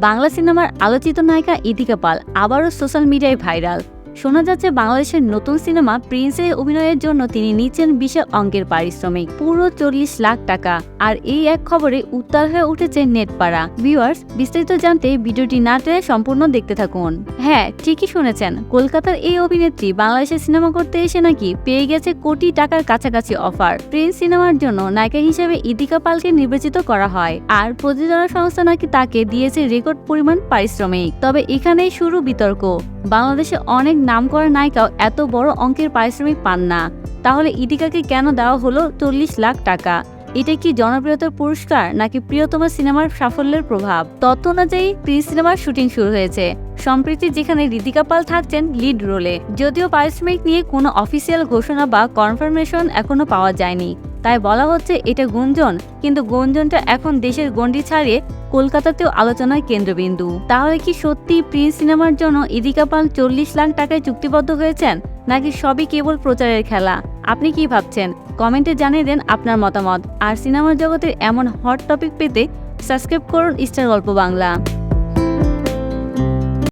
বাংলা সিনেমার আলোচিত নায়িকা ইতিকা পাল আবারও সোশ্যাল মিডিয়ায় ভাইরাল। শোনা যাচ্ছে বাংলাদেশের নতুন সিনেমা প্রিন্সে অভিনয়ের জন্য তিনি নিচ্ছেন বিশাল অঙ্কের পারিশ্রমিক, পুরো 40 লাখ টাকা। আর এই এক খবরে উত্তাল হয়ে উঠেছে নেটপাড়া। ভিউয়ার্স, বিস্তারিত জানতে ভিডিওটি না টেনে সম্পূর্ণ দেখতে থাকুন। হ্যাঁ, ঠিকই শুনেছেন, কলকাতার এই অভিনেত্রী বাংলাদেশে সিনেমা করতে এসে নাকি পেয়ে গেছে কোটি টাকার কাছাকাছি অফার। প্রিন্স সিনেমার জন্য নায়িকা হিসেবে ইতিকা পালকে নির্বাচিত করা হয়, আর প্রযোজনা সংস্থা নাকি তাকে দিয়েছে রেকর্ড পরিমাণ পারিশ্রমিক। তবে এখানেই শুরু বিতর্ক। বাংলাদেশে অনেক নামকরা নায়িকাও এত বড় অঙ্কের পারিশ্রমিক পান না, তাহলে ইতিকাকে কেন দেওয়া হলো 40 লাখ টাকা? এটা কি জনপ্রিয়তার পুরস্কার নাকি প্রিয়তমা সিনেমার সাফল্যের প্রভাব? তথ্য অনুযায়ী প্রিন্স সিনেমার শুটিং শুরু হয়েছে সম্প্রতি, যেখানে ঋতিকা পাল থাকছেন লিড রোলে। যদিও পারিশ্রমিক নিয়ে কোনো অফিসিয়াল ঘোষণা বা কনফার্মেশন এখনো পাওয়া যায়নি, তাই বলা হচ্ছে এটা গুঞ্জন। কিন্তু গুঞ্জনটা এখন দেশের গণ্ডি ছাড়িয়ে কলকাতাতেও আলোচনার কেন্দ্রবিন্দু। তাহলে কি সত্যি প্রিন্স সিনেমার জন্য ইতিকা পাল 40 লাখ টাকায় চুক্তিবদ্ধ হয়েছেন, নাকি সবই কেবল প্রচারের খেলা? আপনি কি ভাবছেন? কমেন্টে জানিয়ে দেন আপনার মতামত। আর সিনেমার জগতের এমন হট টপিক পেতে সাবস্ক্রাইব করুন স্টার গল্প বাংলা।